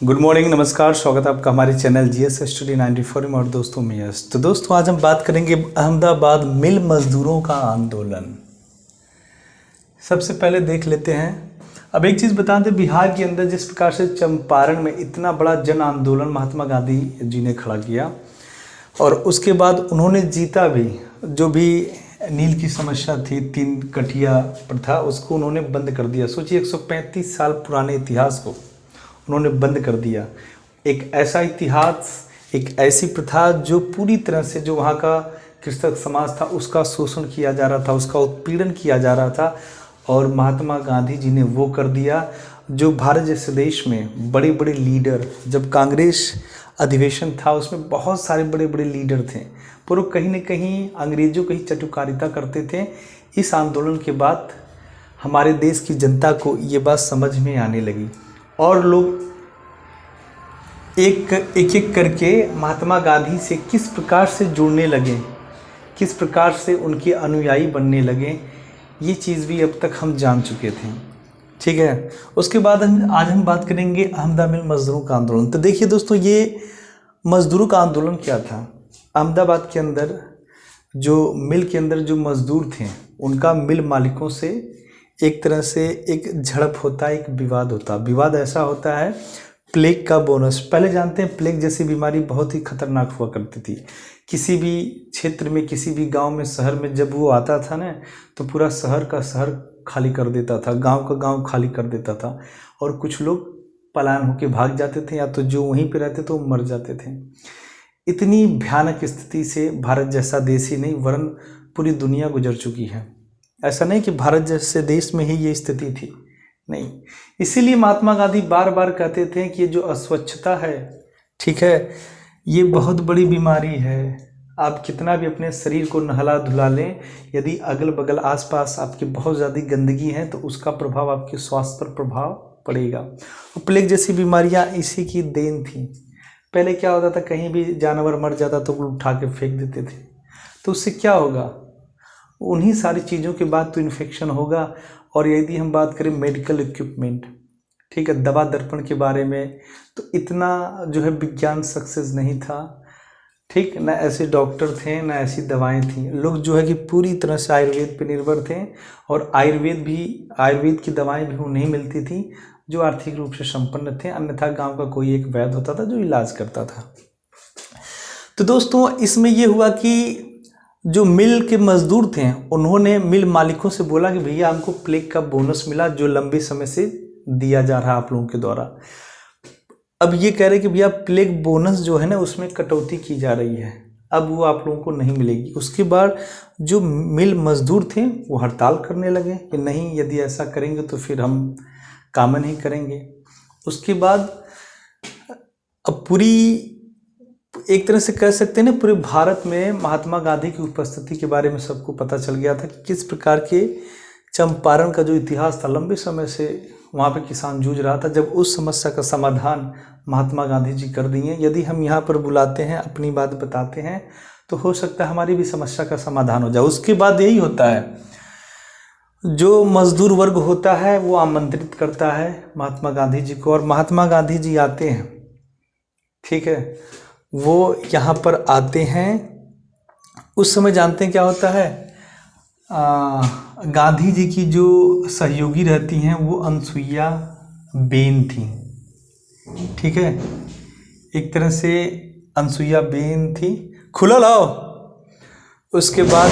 Good morning, नमस्कार। स्वागत है आपका हमारे चैनल जीएस स्टडी 94 में। और दोस्तों मैं यश। तो दोस्तों आज हम बात करेंगे अहमदाबाद मिल मजदूरों का आंदोलन। सबसे पहले देख लेते हैं। अब एक चीज़ बता दें, बिहार के अंदर जिस प्रकार से चंपारण में इतना बड़ा जन आंदोलन महात्मा गांधी जी ने खड़ा किया और उसके बाद उन्होंने जीता भी। जो भी नील की समस्या थी, 3 कठिया प्रथा, उसको उन्होंने बंद कर दिया। सोचिए 135 साल पुराने इतिहास को उन्होंने बंद कर दिया। एक ऐसा इतिहास, एक ऐसी प्रथा जो पूरी तरह से जो वहाँ का कृषक समाज था उसका शोषण किया जा रहा था, उसका उत्पीड़न किया जा रहा था, और महात्मा गांधी जी ने वो कर दिया। जो भारत जैसे देश में बड़े बड़े लीडर, जब कांग्रेस अधिवेशन था उसमें बहुत सारे बड़े बड़े लीडर थे, पर वो कहीं न कहीं अंग्रेज़ों की चटुकारिता करते थे। इस आंदोलन के बाद हमारे देश की जनता को ये बात समझ में आने लगी और लोग एक एक करके महात्मा गांधी से किस प्रकार से जुड़ने लगे, किस प्रकार से उनके अनुयायी बनने लगे, ये चीज़ भी अब तक हम जान चुके थे। ठीक है। उसके बाद आज हम बात करेंगे अहमदाबाद मिल मजदूरों का आंदोलन। तो देखिए दोस्तों, ये मजदूरों का आंदोलन क्या था। अहमदाबाद के अंदर जो मिल के अंदर जो मजदूर थे, उनका मिल मालिकों से एक तरह से एक झड़प होता है, एक विवाद होता है। विवाद ऐसा होता है, प्लेग का बोनस। पहले जानते हैं प्लेग जैसी बीमारी बहुत ही खतरनाक हुआ करती थी। किसी भी क्षेत्र में, किसी भी गांव में, शहर में जब वो आता था ना, तो पूरा शहर का शहर खाली कर देता था, गांव का गांव खाली कर देता था, और कुछ लोग पलायन होकर भाग जाते थे, या तो जो वहीं पे रहते थे वो मर जाते थे। इतनी भयानक स्थिति से भारत जैसा देश ही नहीं वरन पूरी दुनिया गुजर चुकी है। ऐसा नहीं कि भारत जैसे देश में ही ये स्थिति थी, नहीं। इसीलिए महात्मा गांधी बार बार कहते थे कि ये जो अस्वच्छता है, ठीक है, ये बहुत बड़ी बीमारी है। आप कितना भी अपने शरीर को नहला धुला लें, यदि अगल बगल आसपास आपकी बहुत ज़्यादा गंदगी है तो उसका प्रभाव आपके स्वास्थ्य पर प्रभाव पड़ेगा। और प्लेग जैसी बीमारियां इसी की देन थी। पहले क्या होता था, कहीं भी जानवर मर जाता तो वो उठा के फेंक देते थे, तो उससे क्या होगा, उन्हीं सारी चीज़ों के बाद तो इन्फेक्शन होगा। और यदि हम बात करें मेडिकल इक्विपमेंट, ठीक है, दवा दर्पण के बारे में, तो इतना जो है विज्ञान सक्सेस नहीं था, ठीक ना, ऐसे डॉक्टर थे ना ऐसी दवाएं थी। लोग जो है कि पूरी तरह से आयुर्वेद पे निर्भर थे, और आयुर्वेद की दवाएं भी उन्हें मिलती थी जो आर्थिक रूप से संपन्न थे, अन्यथा गांव का कोई एक वैद्य होता था जो इलाज करता था। तो दोस्तों इसमें यह हुआ कि जो मिल के मजदूर थे उन्होंने मिल मालिकों से बोला कि भैया हमको प्लेग का बोनस मिला जो लंबे समय से दिया जा रहा है आप लोगों के द्वारा। अब ये कह रहे कि भैया प्लेग बोनस जो है ना उसमें कटौती की जा रही है, अब वो आप लोगों को नहीं मिलेगी। उसके बाद जो मिल मजदूर थे वो हड़ताल करने लगे कि नहीं, यदि ऐसा करेंगे तो फिर हम काम नहीं करेंगे। उसके बाद अब पूरी एक तरह से कह सकते हैं ना, पूरे भारत में महात्मा गांधी की उपस्थिति के बारे में सबको पता चल गया था कि किस प्रकार के चंपारण का जो इतिहास था, लंबे समय से वहाँ पे किसान जूझ रहा था। जब उस समस्या का समाधान महात्मा गांधी जी कर दिए, यदि हम यहाँ पर बुलाते हैं, अपनी बात बताते हैं, तो हो सकता है हमारी भी समस्या का समाधान हो जाए। उसके बाद यही होता है, जो मजदूर वर्ग होता है वो आमंत्रित करता है महात्मा गांधी जी को, और महात्मा गांधी जी आते हैं, ठीक है, वो यहाँ पर आते हैं। उस समय जानते हैं क्या होता है, गांधी जी की जो सहयोगी रहती हैं वो अनसुईया बेन थी, ठीक है, एक तरह से अनसुईया बेन थी। खुला लाओ। उसके बाद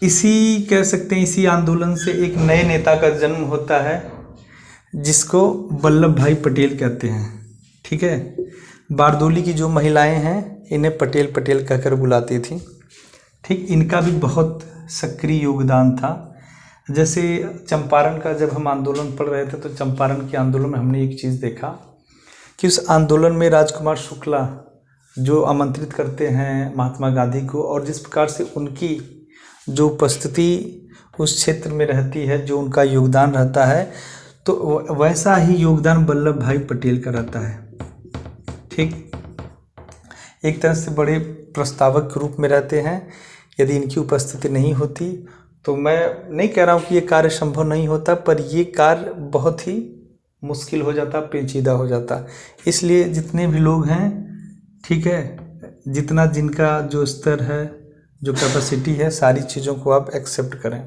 इसी कह सकते हैं, इसी आंदोलन से एक नए नेता का जन्म होता है जिसको वल्लभ भाई पटेल कहते हैं, ठीक है। बारदोली की जो महिलाएं हैं इन्हें पटेल पटेल कहकर बुलाती थी, ठीक। इनका भी बहुत सक्रिय योगदान था। जैसे चंपारण का जब हम आंदोलन पढ़ रहे थे तो चंपारण के आंदोलन में हमने एक चीज़ देखा कि उस आंदोलन में राजकुमार शुक्ला जो आमंत्रित करते हैं महात्मा गांधी को, और जिस प्रकार से उनकी जो उपस्थिति उस क्षेत्र में रहती है, जो उनका योगदान रहता है, तो वैसा ही योगदान वल्लभ भाई पटेल का रहता है, ठीक। एक तरह से बड़े प्रस्तावक के रूप में रहते हैं। यदि इनकी उपस्थिति नहीं होती तो मैं नहीं कह रहा हूँ कि ये कार्य संभव नहीं होता, पर ये कार्य बहुत ही मुश्किल हो जाता, पेचीदा हो जाता। इसलिए जितने भी लोग हैं, ठीक है, जितना जिनका जो स्तर है, जो कैपेसिटी है, सारी चीज़ों को आप एक्सेप्ट करें।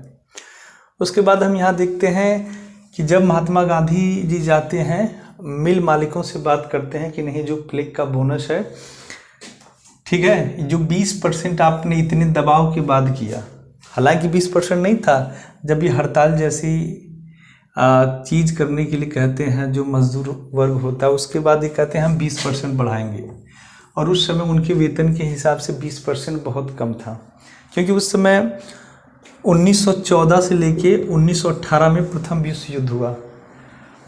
उसके बाद हम यहाँ देखते हैं कि जब महात्मा गांधी जी जाते हैं, मिल मालिकों से बात करते हैं कि नहीं, जो प्लेग का बोनस है, ठीक है, जो 20% आपने इतने दबाव के बाद किया, हालांकि 20% नहीं था, जब ये हड़ताल जैसी चीज़ करने के लिए कहते हैं, जो मजदूर वर्ग होता है, उसके बाद ये कहते हैं हम 20% बढ़ाएंगे। और उस समय उनके वेतन के हिसाब से 20% बहुत कम था, क्योंकि उस समय 1914 से लेके 1918 में प्रथम विश्व युद्ध हुआ,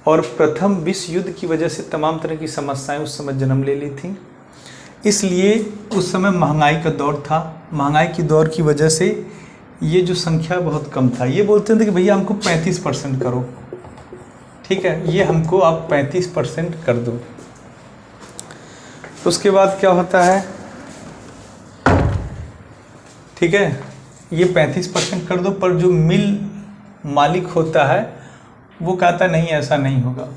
और प्रथम विश्व युद्ध की वजह से तमाम तरह की समस्याएं उस समय जन्म ले ली थी। इसलिए उस समय महंगाई का दौर था। महंगाई की दौर की वजह से ये जो संख्या बहुत कम था। ये बोलते थे कि भैया हमको 35% करो, ठीक है, ये हमको आप 35% कर दो। उसके बाद क्या होता है, ठीक है, ये 35% कर दो, पर जो मिल मालिक होता है वो कहता नहीं, ऐसा नहीं होगा।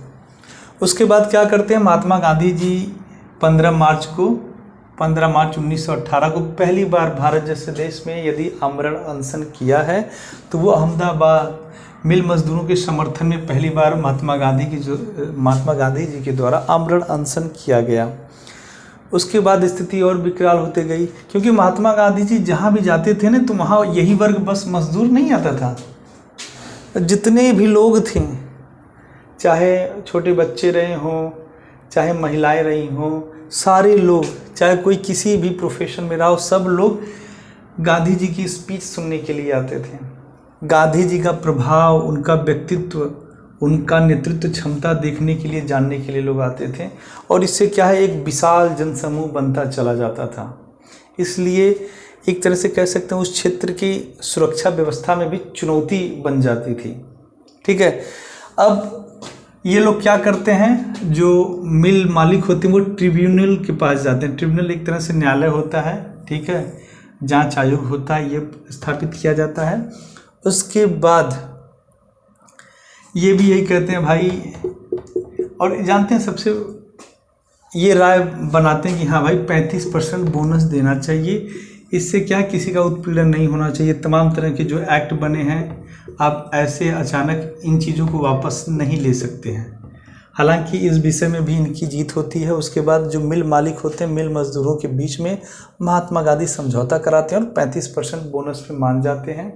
उसके बाद क्या करते हैं, महात्मा गांधी जी 15 मार्च 1918 को पहली बार भारत जैसे देश में यदि आमरण अनशन किया है, तो वो अहमदाबाद मिल मजदूरों के समर्थन में पहली बार महात्मा गांधी जी के द्वारा आमरण अनशन किया गया। उसके बाद स्थिति और विकराल होते गई, क्योंकि महात्मा गांधी जी जहाँ भी जाते थे ना, तो वहाँ यही वर्ग बस मजदूर नहीं आता था, जितने भी लोग थे, चाहे छोटे बच्चे रहे हों, चाहे महिलाएं रही हों, सारे लोग, चाहे कोई किसी भी प्रोफेशन में रहा हो, सब लोग गांधी जी की स्पीच सुनने के लिए आते थे। गांधी जी का प्रभाव, उनका व्यक्तित्व, उनका नेतृत्व क्षमता देखने के लिए, जानने के लिए लोग आते थे, और इससे क्या है, एक विशाल जनसमूह बनता चला जाता था। इसलिए एक तरह से कह सकते हैं उस क्षेत्र की सुरक्षा व्यवस्था में भी चुनौती बन जाती थी, ठीक है। अब ये लोग क्या करते हैं, जो मिल मालिक होते हैं वो ट्रिब्यूनल के पास जाते हैं। ट्रिब्यूनल एक तरह से न्यायालय होता है, ठीक है, जांच आयोग होता है, ये स्थापित किया जाता है। उसके बाद ये भी यही कहते हैं भाई, और जानते हैं सबसे ये राय बनाते हैं कि हाँ भाई 35% बोनस देना चाहिए, इससे क्या किसी का उत्पीड़न नहीं होना चाहिए। तमाम तरह के जो एक्ट बने हैं, आप ऐसे अचानक इन चीज़ों को वापस नहीं ले सकते हैं। हालांकि इस विषय में भी इनकी जीत होती है। उसके बाद जो मिल मालिक होते हैं, मिल मजदूरों के बीच में महात्मा गांधी समझौता कराते हैं और 35% बोनस पे मान जाते हैं।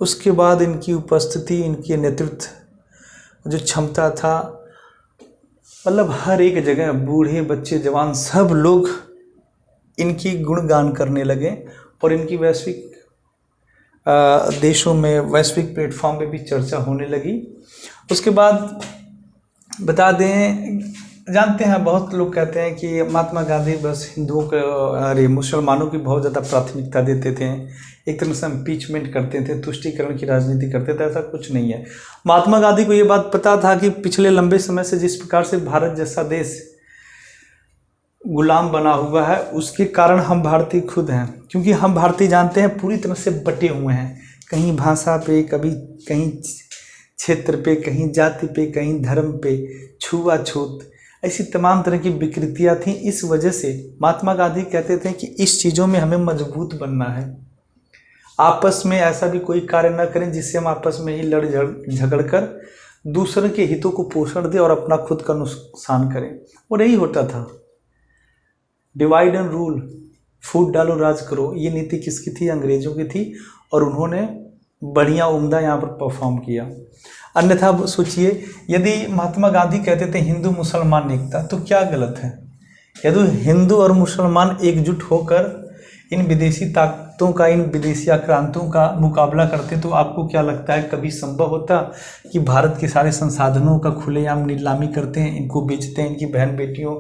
उसके बाद इनकी उपस्थिति, इनके नेतृत्व जो क्षमता था, मतलब हर एक जगह बूढ़े बच्चे जवान सब लोग इनकी गुणगान करने लगे, और इनकी वैश्विक देशों में, वैश्विक प्लेटफॉर्म पे भी चर्चा होने लगी। उसके बाद बता दें, जानते हैं बहुत लोग कहते हैं कि महात्मा गांधी बस हिंदुओं को, मुसलमानों की बहुत ज़्यादा प्राथमिकता देते थे, एक तरह से इम्पीचमेंट करते थे, तुष्टीकरण की राजनीति करते थे। ऐसा कुछ नहीं है। महात्मा गांधी को ये बात पता था कि पिछले लंबे समय से जिस प्रकार से भारत जैसा देश गुलाम बना हुआ है, उसके कारण हम भारतीय खुद हैं, क्योंकि हम भारतीय जानते हैं पूरी तरह से बटे हुए हैं, कहीं भाषा पे, कभी कहीं क्षेत्र पे, कहीं जाति पे, कहीं धर्म पे, छुआछूत, ऐसी तमाम तरह की विकृतियां थीं। इस वजह से महात्मा गांधी कहते थे कि इस चीज़ों में हमें मजबूत बनना है, आपस में ऐसा भी कोई कार्य न करें जिससे हम आपस में ही लड़ झगड़ कर दूसरों के हितों को पोषण दें और अपना खुद का नुकसान करें। और यही होता था, डिवाइड एंड रूल, फूट डालो राज करो, ये नीति किसकी थी? अंग्रेजों की थी, और उन्होंने बढ़िया उम्दा यहाँ पर परफॉर्म किया। अन्यथा सोचिए, यदि महात्मा गांधी कहते थे हिंदू मुसलमान एकता, तो क्या गलत है? यदि हिंदू और मुसलमान एकजुट होकर इन विदेशी ताकतों का, इन विदेशी आक्रांतों का मुकाबला करते, तो आपको क्या लगता है कभी संभव होता कि भारत के सारे संसाधनों का खुलेआम नीलामी करते हैं, इनको बेचते हैं, इनकी बहन बेटियों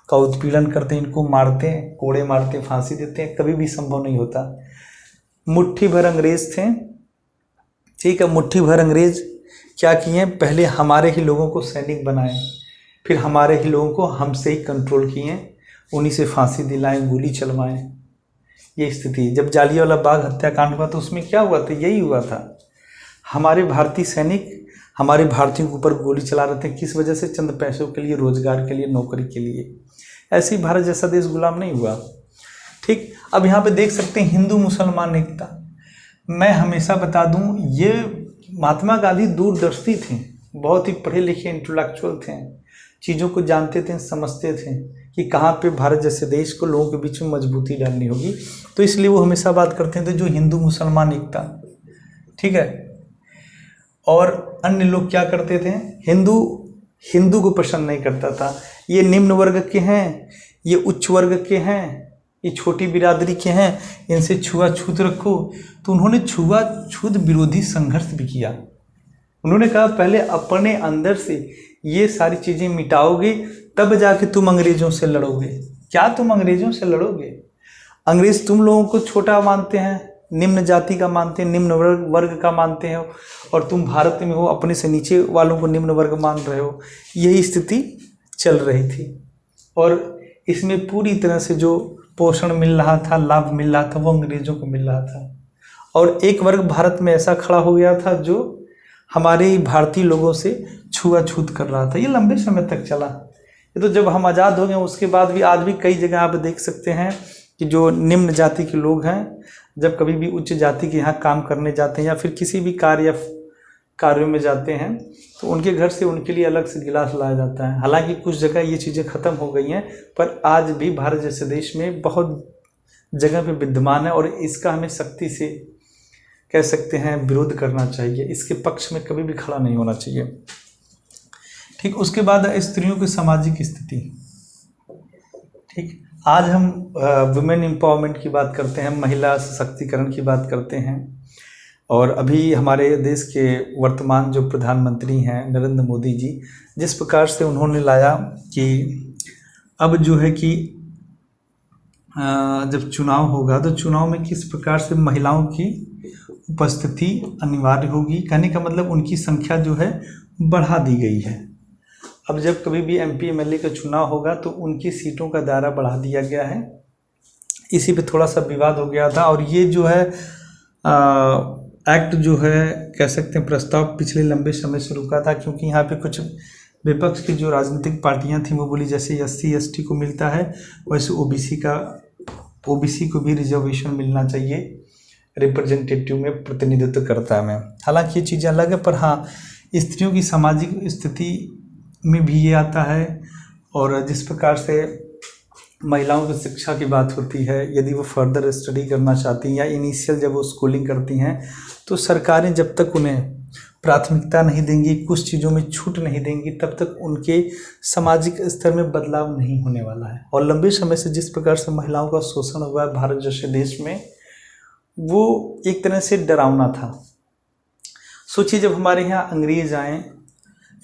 का उत्पीड़न करते हैं, इनको मारते हैं, कोड़े मारते हैं, फांसी देते हैं? कभी भी संभव नहीं होता। मुट्ठी भर अंग्रेज थे, ठीक है, मुट्ठी भर अंग्रेज क्या किए? पहले हमारे ही लोगों को सैनिक बनाए, फिर हमारे ही लोगों को हमसे ही कंट्रोल किए, उन्हीं से फांसी दिलाएं, गोली चलवाएं। ये स्थिति, जब जालियांवाला बाग हत्याकांड हुआ तो उसमें क्या हुआ था? यही हुआ था। हमारे भारतीय सैनिक हमारे भारतीयों के ऊपर गोली चला रहे थे, किस वजह से? चंद पैसों के लिए, रोजगार के लिए, नौकरी के लिए। ऐसे ही भारत जैसा देश गुलाम नहीं हुआ। ठीक, अब यहाँ पे देख सकते हैं हिंदू मुसलमान एकता। मैं हमेशा बता दूं, ये महात्मा गांधी दूरदर्शी थे, बहुत ही पढ़े लिखे इंटेलेक्चुअल थे, चीज़ों को जानते थे, समझते थे कि कहाँ पे भारत जैसे देश को लोगों के बीच में मजबूती डालनी होगी। तो इसलिए वो हमेशा बात करते थे जो हिंदू मुसलमान एकता। ठीक है, और अन्य लोग क्या करते थे? हिंदू को पसंद नहीं करता था, ये निम्न वर्ग के हैं, ये उच्च वर्ग के हैं, ये छोटी बिरादरी के हैं, इनसे छुआछूत रखो। तो उन्होंने छुआछूत विरोधी संघर्ष भी किया। उन्होंने कहा पहले अपने अंदर से ये सारी चीज़ें मिटाओगे तब जाके तुम अंग्रेज़ों से लड़ोगे। क्या तुम अंग्रेज़ों से लड़ोगे? अंग्रेज़ तुम लोगों को छोटा मानते हैं, निम्न जाति का मानते हैं, निम्न वर्ग का मानते हैं, और तुम भारत में हो, अपने से नीचे वालों को निम्न वर्ग मान रहे हो। यही स्थिति चल रही थी, और इसमें पूरी तरह से जो पोषण मिल रहा था, लाभ मिल रहा था, वो अंग्रेज़ों को मिल रहा था। और एक वर्ग भारत में ऐसा खड़ा हो गया था जो हमारे भारतीय लोगों से छुआछूत कर रहा था। ये लंबे समय तक चला। ये तो जब हम आज़ाद हो गए उसके बाद भी आज भी कई जगह आप देख सकते हैं कि जो निम्न जाति के लोग हैं, जब कभी भी उच्च जाति के यहाँ काम करने जाते हैं या फिर किसी भी कार्यों में जाते हैं, तो उनके घर से उनके लिए अलग से गिलास लाया जाता है। हालांकि कुछ जगह ये चीज़ें ख़त्म हो गई हैं, पर आज भी भारत जैसे देश में बहुत जगह पे विद्यमान है, और इसका हमें सख्ती से कह सकते हैं विरोध करना चाहिए। इसके पक्ष में कभी भी खड़ा नहीं होना चाहिए। ठीक, उसके बाद स्त्रियों की सामाजिक स्थिति। ठीक, आज हम वुमेन एम्पावरमेंट की बात करते हैं, महिला सशक्तिकरण की बात करते हैं। और अभी हमारे देश के वर्तमान जो प्रधानमंत्री हैं नरेंद्र मोदी जी, जिस प्रकार से उन्होंने लाया कि अब जो है कि जब चुनाव होगा तो चुनाव में किस प्रकार से महिलाओं की उपस्थिति अनिवार्य होगी। कहने का मतलब उनकी संख्या जो है बढ़ा दी गई है। अब जब कभी भी MP MLA का चुनाव होगा तो उनकी सीटों का दायरा बढ़ा दिया गया है। इसी पे थोड़ा सा विवाद हो गया था, और ये जो है एक्ट जो है कह सकते हैं प्रस्ताव पिछले लंबे समय से रुका था, क्योंकि यहाँ पे कुछ विपक्ष की जो राजनीतिक पार्टियां थी वो बोली जैसे SC ST को मिलता है वैसे OBC को भी रिजर्वेशन मिलना चाहिए, रिप्रेजेंटेटिव में प्रतिनिधित्व करता है। हालांकि ये चीज़ें अलग है, पर हाँ स्त्रियों की सामाजिक स्थिति में भी ये आता है। और जिस प्रकार से महिलाओं की शिक्षा की बात होती है, यदि वो फर्दर स्टडी करना चाहती हैं या इनिशियल जब वो स्कूलिंग करती हैं, तो सरकारें जब तक उन्हें प्राथमिकता नहीं देंगी, कुछ चीज़ों में छूट नहीं देंगी, तब तक उनके सामाजिक स्तर में बदलाव नहीं होने वाला है। और लंबे समय से जिस प्रकार से महिलाओं का शोषण हुआ है भारत जैसे देश में, वो एक तरह से डरावना था। सोचिए जब हमारे यहाँ अंग्रेज आए,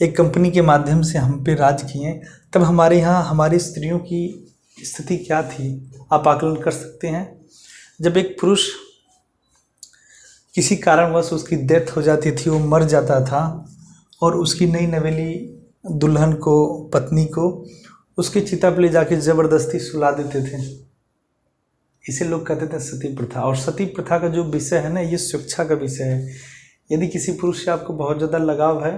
एक कंपनी के माध्यम से हम पे राज किए, तब हमारे यहाँ हमारी स्त्रियों की स्थिति क्या थी, आप आकलन कर सकते हैं। जब एक पुरुष किसी कारणवश उसकी डेथ हो जाती थी, वो मर जाता था, और उसकी नई नवेली दुल्हन को, पत्नी को उसके चिता पर ले जाके ज़बरदस्ती सुला देते थे। इसे लोग कहते थे सती प्रथा। और सती प्रथा का जो विषय है ना, ये शिक्षा का विषय है। यदि किसी पुरुष से आपको बहुत ज़्यादा लगाव है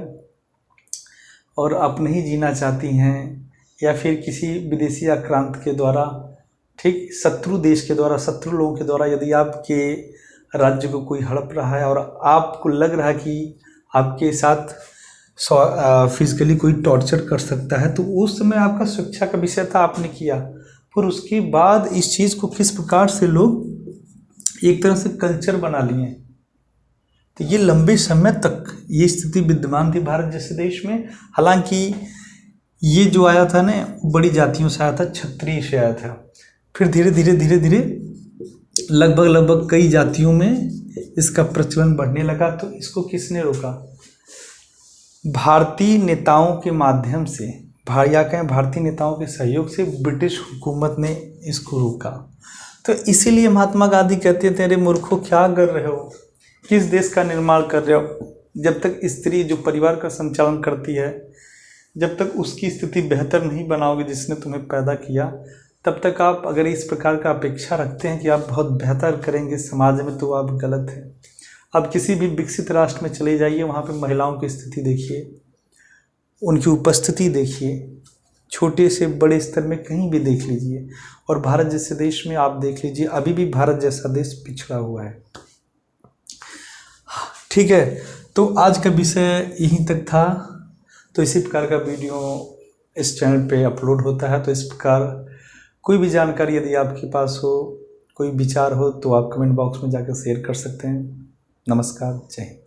और आप नहीं जीना चाहती हैं, या फिर किसी विदेशी आक्रांत के द्वारा, ठीक, शत्रु देश के द्वारा, शत्रु लोगों के द्वारा यदि आपके राज्य को कोई हड़प रहा है और आपको लग रहा है कि आपके साथ फिजिकली कोई टॉर्चर कर सकता है, तो उस समय आपका शिक्षा का विषय था, आपने किया। फिर उसके बाद इस चीज़ को किस प्रकार से लोग एक तरह से कल्चर बना लिए। तो ये लंबे समय तक ये स्थिति विद्यमान थी भारत जैसे देश में। हालांकि ये जो आया था ना, बड़ी जातियों से आया था, क्षत्रिय से आया था। फिर धीरे धीरे लगभग कई जातियों में इसका प्रचलन बढ़ने लगा। तो इसको किसने रोका? भारतीय नेताओं के माध्यम से, या कहें भारतीय नेताओं के सहयोग से ब्रिटिश हुकूमत ने इसको रोका। तो इसीलिए महात्मा गांधी कहते थे, अरे मूर्खों क्या कर रहे हो, किस देश का निर्माण कर रहे हो। जब तक स्त्री जो परिवार का संचालन करती है, जब तक उसकी स्थिति बेहतर नहीं बनाओगे जिसने तुम्हें पैदा किया, तब तक आप अगर इस प्रकार का अपेक्षा रखते हैं कि आप बहुत बेहतर करेंगे समाज में, तो आप गलत हैं। अब किसी भी विकसित राष्ट्र में चले जाइए, वहाँ पे महिलाओं की स्थिति देखिए, उनकी उपस्थिति देखिए, छोटे से बड़े स्तर में कहीं भी देख लीजिए। और भारत जैसे देश में आप देख लीजिए, अभी भी भारत जैसा देश पिछड़ा हुआ है। ठीक है, तो आज का विषय यहीं तक था। तो इसी प्रकार का वीडियो इस चैनल पे अपलोड होता है। तो इस प्रकार कोई भी जानकारी यदि आपके पास हो, कोई विचार हो, तो आप कमेंट बॉक्स में जाकर शेयर कर सकते हैं। नमस्कार, जय हिंद।